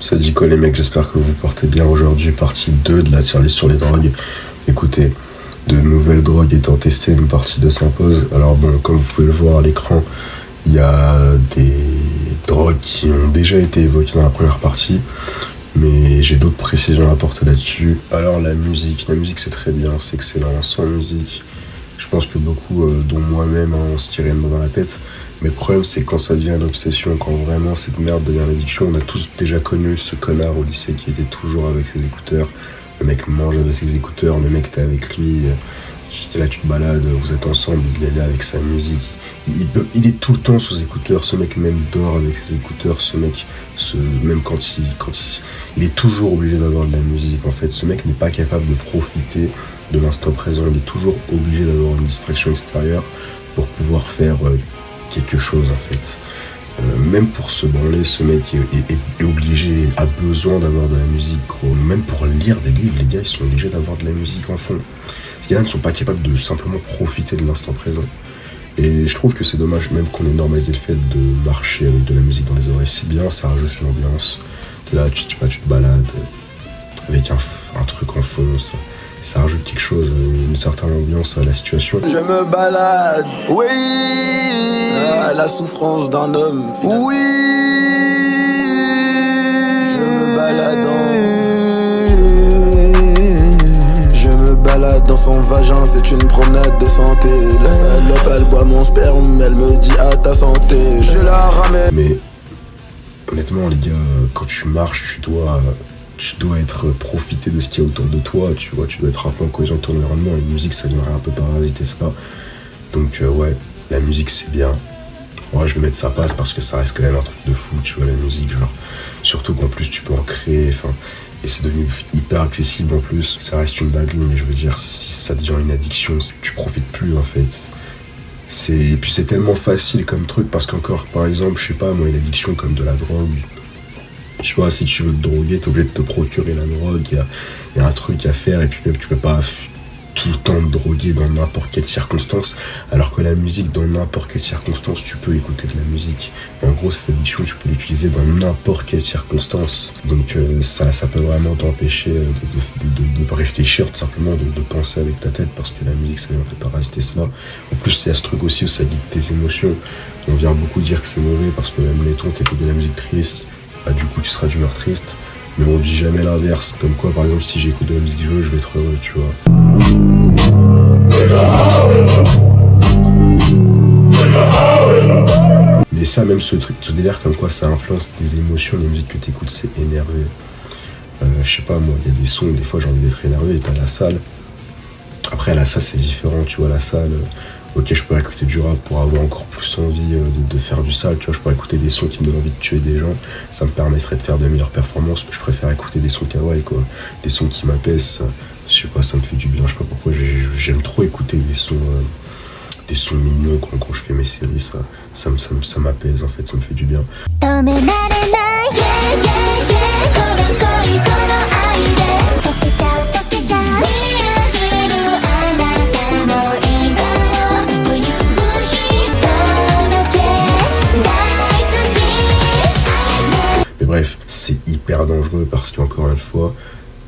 Ça dit quoi les mecs, j'espère que vous portez bien aujourd'hui, partie 2 de la tier list sur les drogues. Écoutez, de nouvelles drogues étant testées, une partie 2 s'impose. Alors bon, comme vous pouvez le voir à l'écran, il y a des drogues qui ont déjà été évoquées dans la première partie, mais j'ai d'autres précisions à apporter là-dessus. Alors la musique c'est très bien, c'est excellent. Sans musique, je pense que beaucoup, dont moi-même, on se tirait une balle dans la tête. Mais le problème, c'est quand ça devient une obsession, quand vraiment cette merde devient une addiction. On a tous déjà connu ce connard au lycée qui était toujours avec ses écouteurs. Le mec mange avec ses écouteurs, le mec t'es avec lui, là tu te balades, vous êtes ensemble, il est là avec sa musique. Il est tout le temps sous écouteurs, ce mec même dort avec ses écouteurs, ce mec, même quand il est toujours obligé d'avoir de la musique en fait. Ce mec n'est pas capable de profiter de l'instant présent, il est toujours obligé d'avoir une distraction extérieure pour pouvoir faire quelque chose en fait. Même pour se branler, ce mec est obligé, a besoin d'avoir de la musique, gros. Même pour lire des livres, les gars, ils sont obligés d'avoir de la musique en fond. Ces gars-là ne sont pas capables de simplement profiter de l'instant présent. Et je trouve que c'est dommage même qu'on ait normalisé le fait de marcher avec de la musique dans les oreilles. C'est bien, ça rajoute une ambiance. T'es là, tu te balades avec un truc en fond, ça rajoute quelque chose, une certaine ambiance à la situation. Je me balade, oui, la souffrance d'un homme, oui, je me balade dans son vagin, c'est une promenade de santé. La salope, elle boit mon sperme, elle me dit à ta santé, je la ramène. Mais honnêtement les gars, quand tu marches, tu dois profiter de ce qu'il y a autour de toi, tu vois, tu dois être un peu en cohésion de ton environnement, et la musique ça viendrait un peu parasiter cela. Donc ouais, la musique c'est bien. Ouais, je vais mettre sa passe parce que ça reste quand même un truc de fou, tu vois, la musique, genre. Surtout qu'en plus tu peux en créer, et c'est devenu hyper accessible en plus. Ça reste une dinguerie, mais je veux dire, si ça devient une addiction, tu profites plus en fait. Et puis c'est tellement facile comme truc parce qu'encore, par exemple, je sais pas, moi, une addiction comme de la drogue. Tu vois, si tu veux te droguer, t'es obligé de te procurer la drogue, il y a un truc à faire, et puis même tu peux pas tout le temps te droguer dans n'importe quelle circonstance, alors que la musique, dans n'importe quelle circonstance, tu peux écouter de la musique. En gros, cette addiction, tu peux l'utiliser dans n'importe quelle circonstance. Donc ça peut vraiment t'empêcher de réfléchir, tout simplement, de penser avec ta tête, parce que la musique, ça vient un peu parasiter cela. En plus, il y a ce truc aussi où ça guide tes émotions. On vient beaucoup dire que c'est mauvais, parce que, admettons, t'écoutes de la musique triste, bah, du coup tu seras d'humeur triste, mais on dit jamais l'inverse, comme quoi par exemple si j'écoute de la musique joyeuse, je vais être heureux, tu vois. Mais ça, même ce délire comme quoi ça influence tes émotions, les musiques que t'écoutes, c'est énervé. Je sais pas moi, il y a des sons, des fois j'ai envie d'être énervé, et t'as la salle. Après à la salle c'est différent, tu vois, la salle, ok, je pourrais écouter du rap pour avoir encore plus envie de faire du sale, tu vois, je pourrais écouter des sons qui me donnent envie de tuer des gens, ça me permettrait de faire de meilleures performances. Je préfère écouter des sons kawaii, quoi, des sons qui m'apaisent, je sais pas, ça me fait du bien, je sais pas pourquoi, j'aime trop écouter des sons mignons quand je fais mes séries, ça m'apaise en fait, ça me fait du bien. Bref, c'est hyper dangereux parce qu'encore une fois,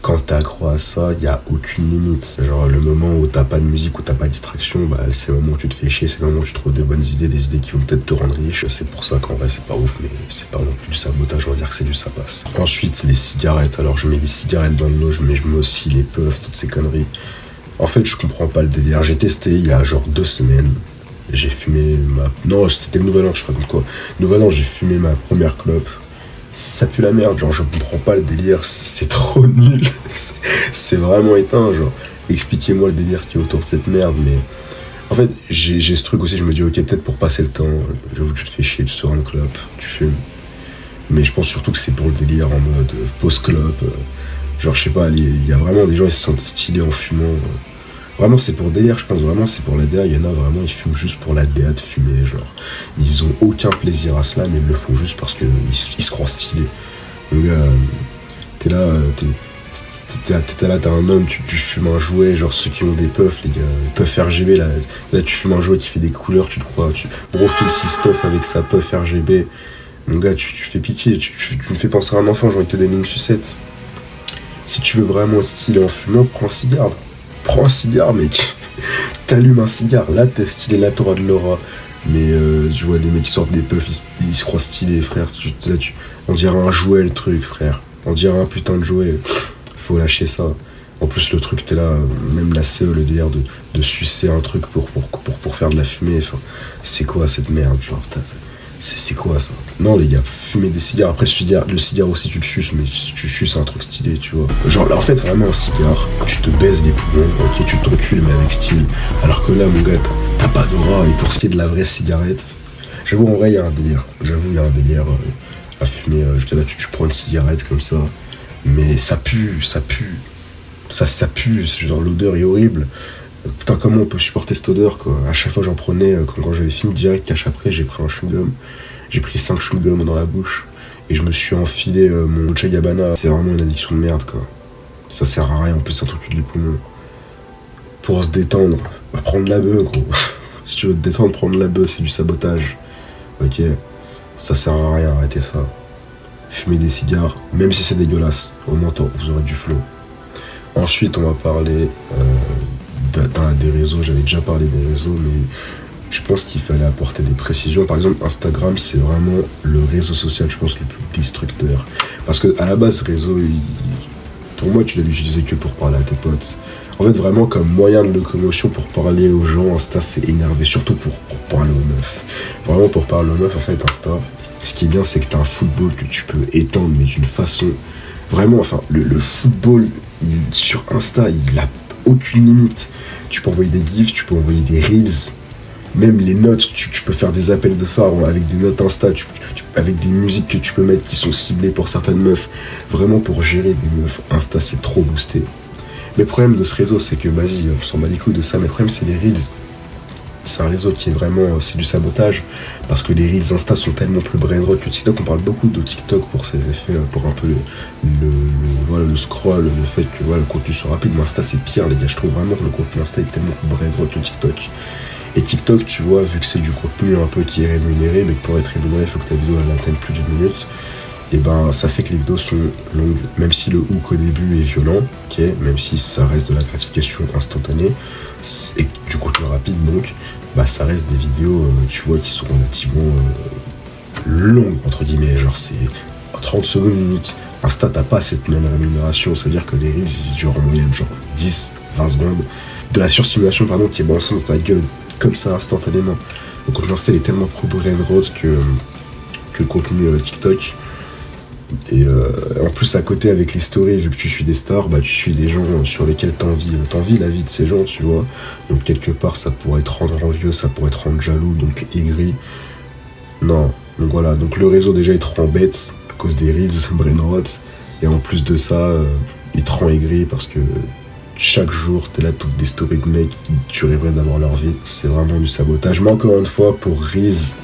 quand t'es accro à ça, il n'y a aucune limite. Genre le moment où t'as pas de musique, où t'as pas de distraction, bah c'est le moment où tu te fais chier, c'est le moment où tu trouves des bonnes idées, des idées qui vont peut-être te rendre riche. C'est pour ça qu'en vrai c'est pas ouf, mais c'est pas non plus du sabotage, on va dire que c'est du sapasse. Ensuite, les cigarettes. Alors je mets des cigarettes dans le loge, mais je mets aussi les puffs, toutes ces conneries. En fait, je comprends pas le délire. J'ai testé il y a genre 2 semaines. J'ai fumé Non, c'était le Nouvel An, je raconte quoi. Nouvel An, j'ai fumé ma première clope. Ça pue la merde, genre je comprends pas le délire, c'est trop nul, c'est vraiment éteint, genre expliquez-moi le délire qui est autour de cette merde. Mais en fait j'ai ce truc aussi, je me dis ok, peut-être pour passer le temps, j'avoue que tu te fais chier, tu sors une clope, tu fumes, mais je pense surtout que c'est pour le délire en mode post-clope, genre je sais pas, il y a vraiment des gens qui se sentent stylés en fumant. Vraiment, c'est pour délire, je pense vraiment, c'est pour la DA. Il y en a vraiment, ils fument juste pour la DA de fumer, genre. Ils ont aucun plaisir à cela, mais ils le font juste parce qu'ils se croient stylés. Donc, t'es là, t'as un homme, tu fumes un jouet, genre ceux qui ont des puffs, les gars, puff RGB, là tu fumes un jouet qui fait des couleurs, tu te crois, Bro Phil Sistoff avec sa puff RGB, Mon gars, tu fais pitié, tu me fais penser à un enfant, j'ai envie de te donner une sucette. Si tu veux vraiment stylé en fumant, prends un cigare. Prends un cigare, mec. T'allumes un cigare, là t'es stylé, là t'auras de l'aura. Mais je vois des mecs qui sortent des puffs, ils se croient stylés, frère. On dirait un jouet, le truc, frère. On dirait un putain de jouet. Faut lâcher ça. En plus, le truc, t'es là, même la CE, le délire de sucer un truc pour faire de la fumée. Enfin, c'est quoi cette merde, genre, c'est quoi ça? Non, les gars, fumer des cigares. Après, le cigare aussi, tu le suces, mais tu suces un truc stylé, tu vois. Genre, là, en fait, vraiment, un cigare, tu te baises les poumons, ok, tu t'encules, mais avec style. Alors que là, mon gars, t'as pas d'aura. Et pour ce qui est de la vraie cigarette, j'avoue, en vrai, il y a un délire. À fumer. Là, tu prends une cigarette comme ça, mais ça pue. Ça pue, genre, l'odeur est horrible. Putain, comment on peut supporter cette odeur, quoi. À chaque fois, j'en prenais, quand j'avais fini direct, cache après, j'ai pris un chewing-gum. J'ai pris 5 chewing-gums dans la bouche. Et je me suis enfilé mon Dolce & Gabbana. C'est vraiment une addiction de merde, quoi. Ça sert à rien, en plus, ça t'occupe les poumons. Pour se détendre, bah, prendre la beuh, gros. Si tu veux te détendre, prendre la beuh, c'est du sabotage. Ok, ça sert à rien, arrêtez ça. Fumer des cigares, même si c'est dégueulasse, au moins vous aurez du flow. Ensuite, on va parler des réseaux. J'avais déjà parlé des réseaux, mais je pense qu'il fallait apporter des précisions. Par exemple, Instagram, c'est vraiment le réseau social, je pense, le plus destructeur. Parce que à la base, réseau, pour moi, tu l'as utilisé que pour parler à tes potes. En fait, vraiment, comme moyen de locomotion pour parler aux gens, Insta, c'est énervé. Surtout pour parler aux meufs. Vraiment, pour parler aux meufs, en fait, Insta, ce qui est bien, c'est que t'as un football que tu peux étendre, mais d'une façon... Vraiment, enfin, le football, sur Insta, il a aucune limite. Tu peux envoyer des gifs, tu peux envoyer des reels, même les notes, tu peux faire des appels de phare avec des notes Insta, avec des musiques que tu peux mettre qui sont ciblées pour certaines meufs. Vraiment, pour gérer des meufs, Insta, c'est trop boosté. Mais le problème de ce réseau, c'est que, vas-y, on s'en bat les couilles de ça, mais le problème, c'est les reels. C'est un réseau qui est vraiment, c'est du sabotage, parce que les reels Insta sont tellement plus brainrot que TikTok. On parle beaucoup de TikTok pour ses effets, pour un peu le scroll, le fait que le contenu soit rapide. Mais Insta, c'est pire, les gars. Je trouve vraiment que le contenu Insta est tellement plus brainrot que TikTok. Et TikTok, tu vois, vu que c'est du contenu un peu qui est rémunéré, mais que pour être rémunéré, il faut que ta vidéo elle atteigne plus d'1 minute. Et ben, ça fait que les vidéos sont longues, même si le hook au début est violent, ok, même si ça reste de la gratification instantanée et du contenu rapide, donc bah ça reste des vidéos, tu vois, qui sont relativement longues, entre guillemets, genre c'est 30 secondes, une minute. Insta, t'as pas cette même rémunération, c'est-à-dire que les reels, ils durent en moyenne genre 10, 20 secondes. De la surstimulation, pardon, qui est balancée dans ta gueule comme ça, instantanément. Le contenu Insta, il est tellement plus brainrot que le contenu TikTok. Et en plus, à côté, avec les stories, vu que tu suis des stars, bah tu suis des gens sur lesquels t'envies la vie de ces gens, tu vois. Donc quelque part, ça pourrait te rendre envieux, ça pourrait te rendre jaloux, donc aigri. Non, donc voilà, donc le réseau déjà il te rend bête à cause des reels, brainrot. Et en plus de ça, il te rend aigri parce que chaque jour, t'es là, t'ouvres des stories de mecs, tu rêverais d'avoir leur vie. C'est vraiment du sabotage. Mais encore une fois, pour Reels,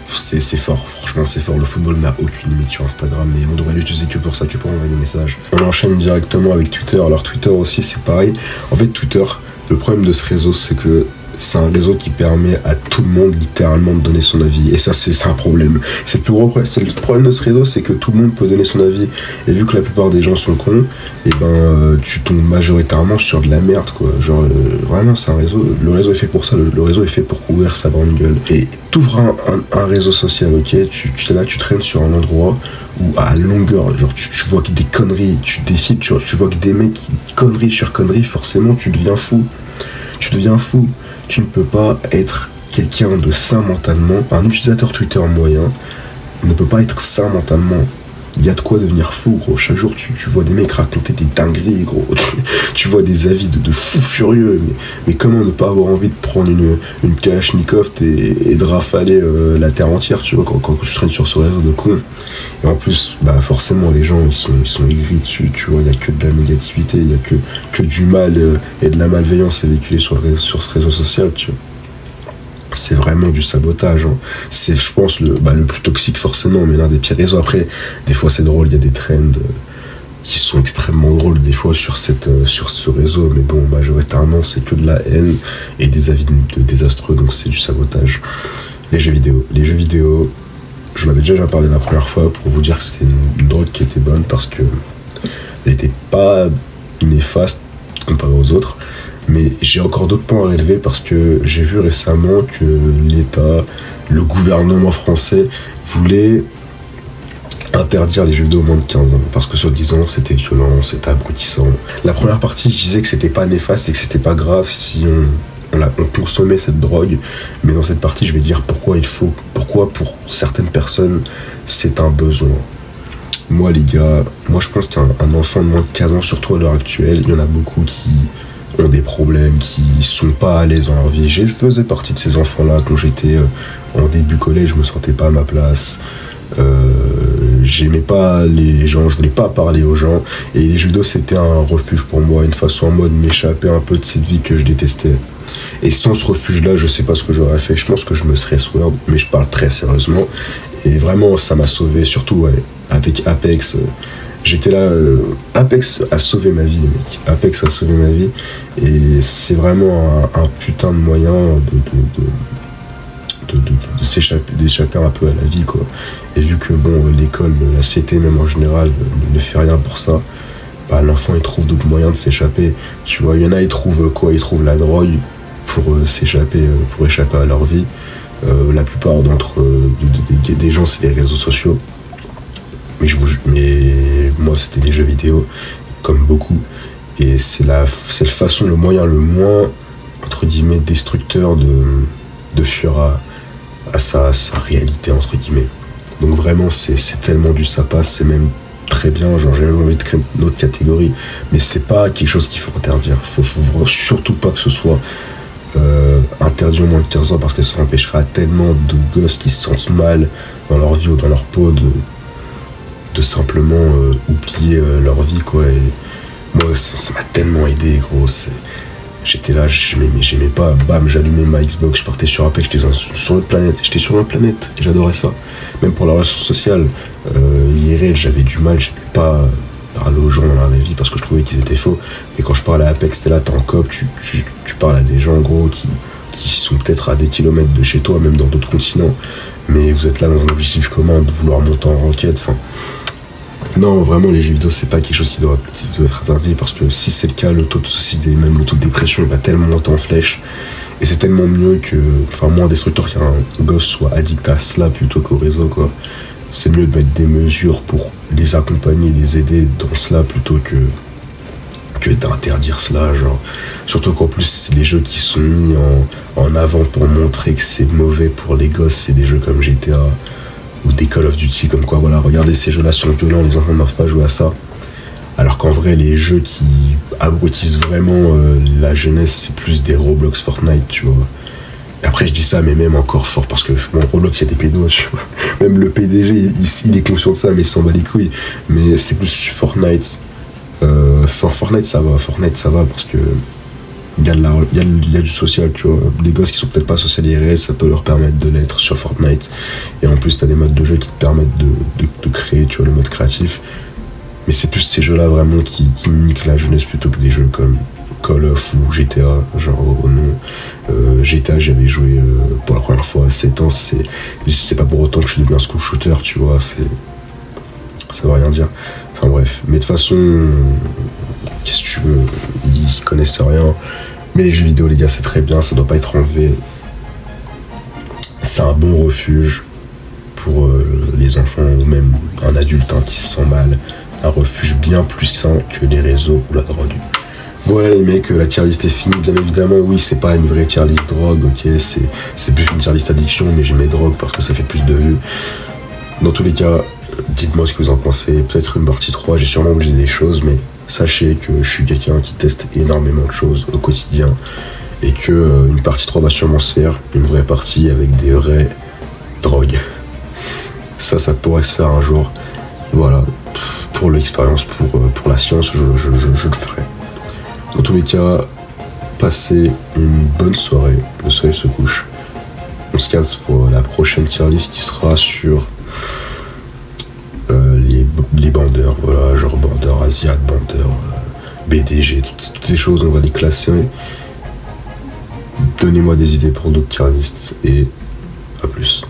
c'est fort, franchement c'est fort. Le football n'a aucune limite sur Instagram, mais on devrait l'utiliser que pour ça, que pour envoyer des messages. On enchaîne directement avec Twitter. Alors Twitter aussi c'est pareil. En fait Twitter, le problème de ce réseau, c'est que c'est un réseau qui permet à tout le monde littéralement de donner son avis. Et ça c'est un problème. C'est le plus gros problème. C'est le problème de ce réseau, c'est que tout le monde peut donner son avis. Et vu que la plupart des gens sont cons, et ben tu tombes majoritairement sur de la merde, quoi. Genre vraiment c'est un réseau. Le réseau est fait pour ça. Le réseau est fait pour ouvrir sa grande gueule. Et t'ouvres un réseau social, ok, tu es là, tu traînes sur un endroit où à longueur, genre tu vois que des conneries, tu défiles, tu vois que des mecs qui conneries sur conneries, forcément tu deviens fou. Tu ne peux pas être quelqu'un de sain mentalement. Un utilisateur Twitter moyen ne peut pas être sain mentalement. Il y a de quoi devenir fou, gros. Chaque jour, tu vois des mecs raconter des dingueries, gros. Tu vois des avis de fous furieux. Mais comment ne pas avoir envie de prendre une Kalachnikov et de rafaler la terre entière, tu vois, quand tu traînes sur ce réseau de cons. Et en plus, bah forcément, les gens, ils sont aigris dessus, tu vois. Il n'y a que de la négativité, il n'y a que du mal et de la malveillance à véhiculer sur ce réseau social, tu vois. C'est vraiment du sabotage, hein. C'est, je pense, le plus toxique forcément, mais l'un des pires réseaux. Après, des fois c'est drôle, il y a des trends qui sont extrêmement drôles des fois sur ce réseau, mais bon, majoritairement c'est que de la haine et des avis désastreux, donc c'est du sabotage. Les jeux vidéo, j'en avais déjà parlé la première fois pour vous dire que c'était une drogue qui était bonne parce que elle n'était pas néfaste comparée aux autres. Mais j'ai encore d'autres points à relever parce que j'ai vu récemment que l'État, le gouvernement français voulait interdire les jeux vidéo aux moins de 15 ans parce que soi-disant c'était violent, c'était abrutissant. La première partie, je disais que c'était pas néfaste et que c'était pas grave si on consommait cette drogue, mais dans cette partie je vais dire pourquoi pour certaines personnes c'est un besoin. Moi les gars, je pense qu'un enfant de moins de 15 ans, surtout à l'heure actuelle, il y en a beaucoup qui ont des problèmes, qui sont pas à l'aise dans leur vie. Je faisais partie de ces enfants-là quand j'étais en début collège, je me sentais pas à ma place. J'aimais pas les gens, je voulais pas parler aux gens, et les jeux vidéo c'était un refuge pour moi, une façon en mode m'échapper un peu de cette vie que je détestais. Et sans ce refuge là je sais pas ce que j'aurais fait, je pense que je me serais sword, mais je parle très sérieusement, et vraiment ça m'a sauvé, surtout avec Apex. J'étais là, Apex a sauvé ma vie, mec. Apex a sauvé ma vie, et c'est vraiment un putain de moyen d'échapper un peu à la vie, quoi. Et vu que l'école, la CT même en général ne fait rien pour ça, l'enfant il trouve d'autres moyens de s'échapper, tu vois. Il y en a, ils trouvent quoi? Ils trouvent la drogue pour s'échapper, pour échapper à leur vie. La plupart des gens, c'est les réseaux sociaux, mais moi c'était les jeux vidéo, comme beaucoup, et c'est le moyen le moins entre guillemets destructeur de fuir à sa réalité, entre guillemets. Donc vraiment c'est tellement ça passe, c'est même très bien, genre j'ai même envie de créer une autre catégorie, mais c'est pas quelque chose qu'il faut interdire. Faut surtout pas que ce soit interdit au moins de 15 ans, parce que ça empêchera tellement de gosses qui se sentent mal dans leur vie ou dans leur peau de simplement oublier leur vie, quoi. Et moi ça m'a tellement aidé, gros. J'étais là, j'aimais pas, j'allumais ma Xbox, je partais sur Apex, j'étais sur une planète, et j'adorais ça. Même pour la relation sociale, IRL, j'avais du mal, j'aimais pas parler aux gens dans la vraie vie parce que je trouvais qu'ils étaient faux. Et quand je parlais à Apex, t'es là, t'es en coop, tu parles à des gens, gros, qui sont peut-être à des kilomètres de chez toi, même dans d'autres continents, mais vous êtes là dans un objectif commun de vouloir monter en roquette, enfin... Non, vraiment, les jeux vidéo, c'est pas quelque chose qui doit être interdit, parce que si c'est le cas, le taux de suicide et même le taux de dépression, il va tellement monter en flèche. Et c'est tellement mieux moins destructeur qu'un gosse soit addict à cela plutôt qu'au réseau, quoi. C'est mieux de mettre des mesures pour les accompagner, les aider dans cela plutôt que d'interdire cela, genre. Surtout qu'en plus, c'est des jeux qui sont mis en avant pour montrer que c'est mauvais pour les gosses. C'est des jeux comme GTA ou des Call of Duty, comme quoi, voilà, regardez, ces jeux-là sont violents, les enfants ne doivent pas jouer à ça. Alors qu'en vrai, les jeux qui abrutissent vraiment la jeunesse, c'est plus des Roblox, Fortnite, tu vois. Et après, je dis ça, mais même encore fort, parce que Roblox, il y a des pédos, tu vois. Même le PDG, il est conscient de ça, mais il s'en bat les couilles. Mais c'est plus Fortnite. Fortnite, ça va, parce que il y a du social, tu vois. Des gosses qui sont peut-être pas social IRL, ça peut leur permettre de l'être sur Fortnite. Et en plus, t'as des modes de jeu qui te permettent de créer, tu vois, le mode créatif. Mais c'est plus ces jeux-là vraiment qui niquent la jeunesse plutôt que des jeux comme Call of ou GTA, genre au nom. GTA, j'avais joué pour la première fois à 7 ans, c'est pas pour autant que je suis devenu un school shooter, tu vois, ça veut rien dire. Enfin bref, mais de toute façon, qu'est-ce que tu veux, ils connaissent rien. Mais les jeux vidéo, les gars, c'est très bien, ça doit pas être enlevé. C'est un bon refuge pour les enfants ou même un adulte qui se sent mal. Un refuge bien plus sain que les réseaux ou la drogue. Voilà les mecs, la tier list est finie, bien évidemment. Oui, c'est pas une vraie tier list drogue, ok, c'est plus une tier list addiction, mais j'ai mes drogues parce que ça fait plus de vues. Dans tous les cas, dites-moi ce que vous en pensez. Peut-être une partie 3, j'ai sûrement oublié des choses, mais sachez que je suis quelqu'un qui teste énormément de choses au quotidien et que une partie 3 va sûrement se faire, une vraie partie avec des vraies drogues. Ça pourrait se faire un jour. Voilà, pour l'expérience, pour la science, je le ferai. Dans tous les cas, passez une bonne soirée, le soleil se couche. On se capte pour la prochaine tier list qui sera sur les bandeurs, voilà, genre bandeurs, Asiat, bandeurs, BDG, toutes ces choses, on va les classer. Donnez-moi des idées pour d'autres tier lists et à plus.